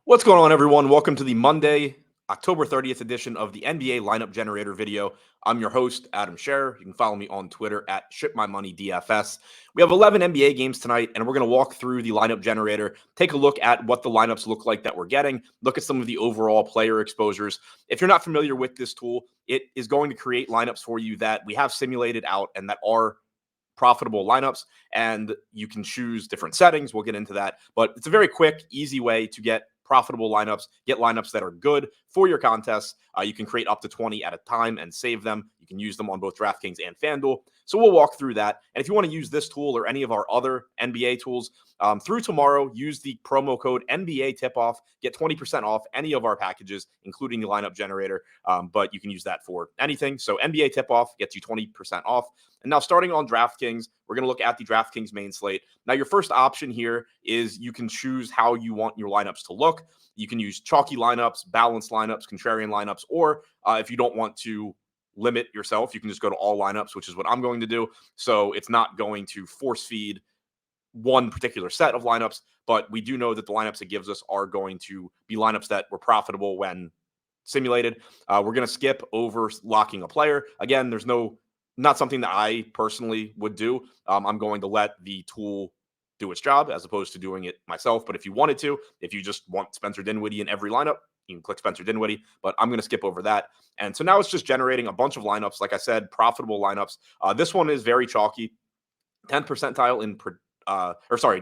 What's going on, everyone? Welcome to the Monday, October 30th edition of the NBA Lineup Generator video. I'm your host, Adam Scherer. You can follow me on Twitter at ShipMyMoneyDFS. We have 11 NBA games tonight, and we're going to walk through the lineup generator, take a look at what the lineups look like that we're getting, look at some of the overall player exposures. If you're not familiar with this tool, it is going to create lineups for you that we have simulated out and that are profitable lineups, and you can choose different settings. We'll get into that, but it's a very quick, easy way to get profitable lineups, get lineups that are good for your contests. You can create up to 20 at a time and save them. You can use them on both DraftKings and FanDuel. So we'll walk through that. And if you want to use this tool or any of our other NBA tools, through tomorrow, use the promo code NBA Tipoff, get 20% off any of our packages, including the lineup generator. But you can use that for anything. So NBA Tipoff gets you 20% off. And now starting on DraftKings, we're going to look at the DraftKings main slate. Now, your first option here is you can choose how you want your lineups to look. You can use chalky lineups, balanced lineups, contrarian lineups, or if you don't want to limit yourself, you can just go to all lineups, which is what I'm going to do. So it's not going to force feed one particular set of lineups, but we do know that the lineups it gives us are going to be lineups that were profitable when simulated. We're going to skip over locking a player. Again, there's not something that I personally would do. I'm going to let the tool do its job as opposed to doing it myself. But if you wanted to, if you just want Spencer Dinwiddie in every lineup, you can click Spencer Dinwiddie, but I'm going to skip over that. And so now it's just generating a bunch of lineups. Like I said, profitable lineups. This one is very chalky. 10th percentile in,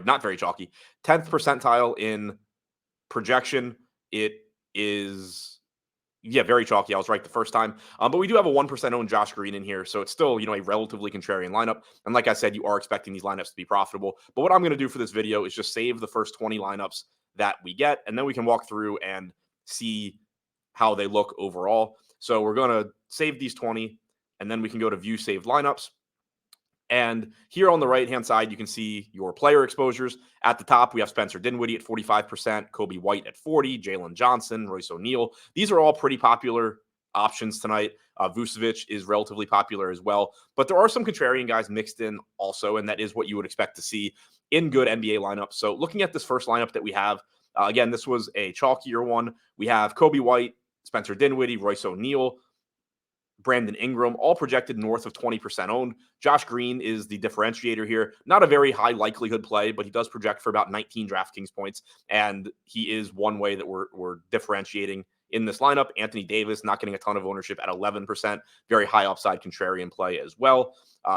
not very chalky. 10th percentile in projection. It is very chalky. I was right the first time. But we do have a 1% owned Josh Green in here. So it's still, a relatively contrarian lineup. And like I said, you are expecting these lineups to be profitable. But what I'm going to do for this video is just save the first 20 lineups that we get. And then we can walk through and see how they look overall. So we're going to save these 20. And then we can go to view saved lineups. And here on the right-hand side, you can see your player exposures. At the top, we have Spencer Dinwiddie at 45%, Kobe White at 40%, Jalen Johnson, Royce O'Neal. These are all pretty popular options tonight. Vucevic is relatively popular as well. But there are some contrarian guys mixed in also, and that is what you would expect to see in good NBA lineups. So looking at this first lineup that we have, again, this was a chalkier one. We have Kobe White, Spencer Dinwiddie, Royce O'Neal, Brandon Ingram, all projected north of 20% owned. Josh Green is the differentiator here. Not a very high likelihood play, but he does project for about 19 DraftKings points, and he is one way that we're differentiating in this lineup. Anthony Davis not getting a ton of ownership at 11%. Very high upside contrarian play as well.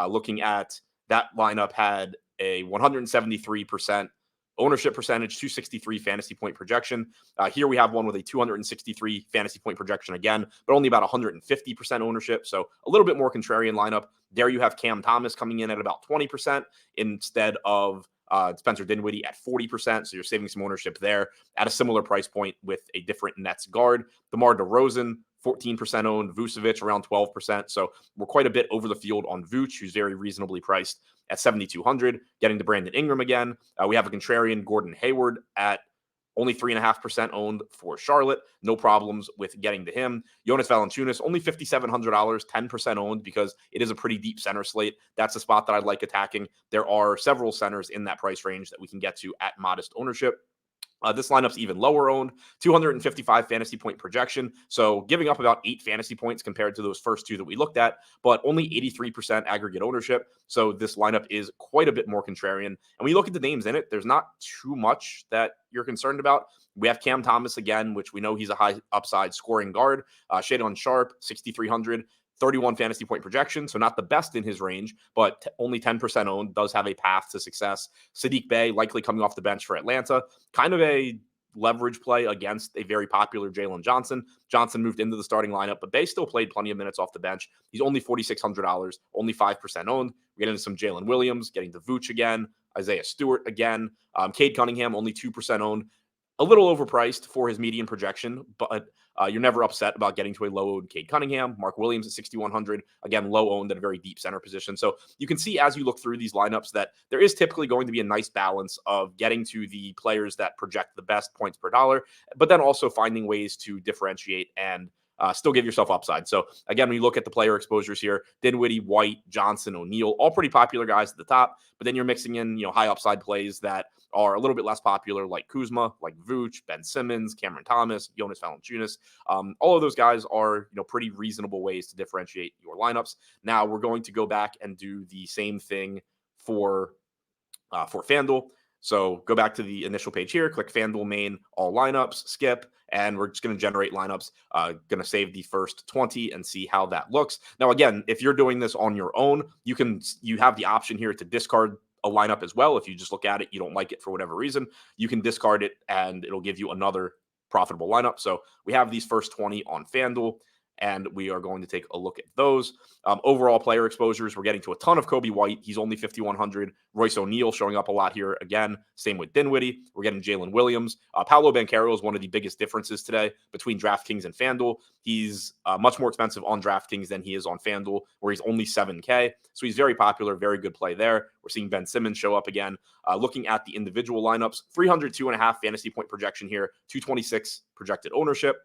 Looking at that lineup had a 173% ownership percentage, 263 fantasy point projection. Here we have one with a 263 fantasy point projection again, but only about 150% ownership. So a little bit more contrarian lineup. There you have Cam Thomas coming in at about 20% instead of Spencer Dinwiddie at 40%. So you're saving some ownership there at a similar price point with a different Nets guard. DeMar DeRozan, 14% owned. Vucevic around 12%. So we're quite a bit over the field on Vooch, who's very reasonably priced at 7,200. Getting to Brandon Ingram again. We have a contrarian Gordon Hayward at only 3.5% owned for Charlotte. No problems with getting to him. Jonas Valanciunas, only $5,700, 10% owned because it is a pretty deep center slate. That's a spot that I'd like attacking. There are several centers in that price range that we can get to at modest ownership. This lineup's even lower owned, 255 fantasy point projection. So giving up about 8 fantasy points compared to those first two that we looked at, but only 83% aggregate ownership. So this lineup is quite a bit more contrarian. And when you look at the names in it, there's not too much that you're concerned about. We have Cam Thomas again, which we know he's a high upside scoring guard. Shadon Sharp, 6,300. 31 fantasy point projection, so not the best in his range, but only 10% owned, does have a path to success. Sadiq Bey, likely coming off the bench for Atlanta, kind of a leverage play against a very popular Jalen Johnson. Johnson moved into the starting lineup, but Bey still played plenty of minutes off the bench. He's only $4,600, only 5% owned. We get into some Jalen Williams, getting to Vooch again, Isaiah Stewart again. Cade Cunningham, only 2% owned. A little overpriced for his median projection, but you're never upset about getting to a low-owned Cade Cunningham. Mark Williams at 6,100, again, low-owned at a very deep center position. So you can see as you look through these lineups that there is typically going to be a nice balance of getting to the players that project the best points per dollar, but then also finding ways to differentiate and still give yourself upside. So again, when you look at the player exposures here, Dinwiddie, White, Johnson, O'Neal, all pretty popular guys at the top, but then you're mixing in, high upside plays that are a little bit less popular, like Kuzma, like Vooch, Ben Simmons, Cameron Thomas, Jonas Valanciunas. All of those guys are, pretty reasonable ways to differentiate your lineups. Now we're going to go back and do the same thing for FanDuel. So go back to the initial page here, click FanDuel main, all lineups, skip, and we're just going to generate lineups. Going to save the first 20 and see how that looks. Now, again, if you're doing this on your own, you have the option here to discard a lineup as well. If you just look at it, you don't like it for whatever reason, you can discard it and it'll give you another profitable lineup. So we have these first 20 on FanDuel, and we are going to take a look at those. Overall player exposures, we're getting to a ton of Kobe White. He's only 5,100. Royce O'Neal showing up a lot here again. Same with Dinwiddie. We're getting Jalen Williams. Paolo Banchero is one of the biggest differences today between DraftKings and FanDuel. He's much more expensive on DraftKings than he is on FanDuel, where he's only $7K. So he's very popular, very good play there. We're seeing Ben Simmons show up again. Looking at the individual lineups, 302.5 fantasy point projection here, 226 projected ownership.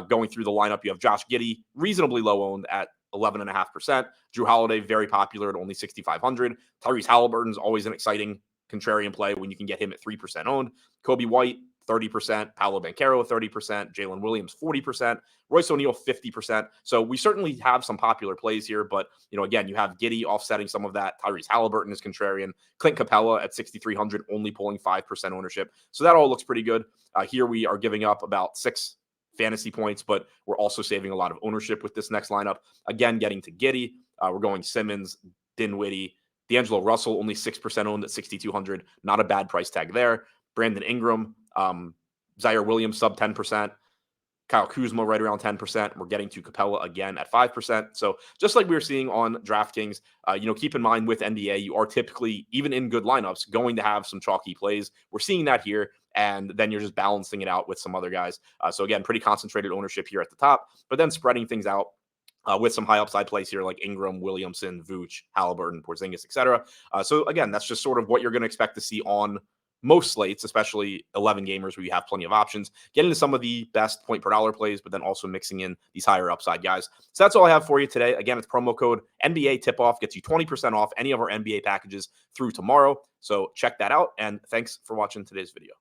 Going through the lineup, you have Josh Giddey, reasonably low owned at 11.5%. Drew Holiday, very popular at only 6,500. Tyrese Halliburton's always an exciting contrarian play when you can get him at 3% owned. Kobe White, 30%. Paolo Banchero, 30%. Jalen Williams, 40%. Royce O'Neal, 50%. So we certainly have some popular plays here, but, again, you have Giddey offsetting some of that. Tyrese Halliburton is contrarian. Clint Capella at 6,300, only pulling 5% ownership. So that all looks pretty good. Here we are giving up about 6 fantasy points, but we're also saving a lot of ownership with this next lineup. Again, getting to Giddey, we're going Simmons, Dinwiddie, D'Angelo Russell, only 6% owned at 6,200. Not a bad price tag there. Brandon Ingram, Zaire Williams, sub 10%. Kyle Kuzma right around 10%. We're getting to Capella again at 5%. So just like we were seeing on DraftKings, keep in mind with NBA, you are typically, even in good lineups, going to have some chalky plays. We're seeing that here, and then you're just balancing it out with some other guys. So again, pretty concentrated ownership here at the top, but then spreading things out with some high upside plays here like Ingram, Williamson, Vooch, Halliburton, Porzingis, etc. So again, that's just sort of what you're going to expect to see on most slates, especially 11 gamers where you have plenty of options, get into some of the best point per dollar plays, but then also mixing in these higher upside guys. So that's all I have for you today. Again, it's promo code NBA tip off, gets you 20% off any of our NBA packages through tomorrow. So check that out. And thanks for watching today's video.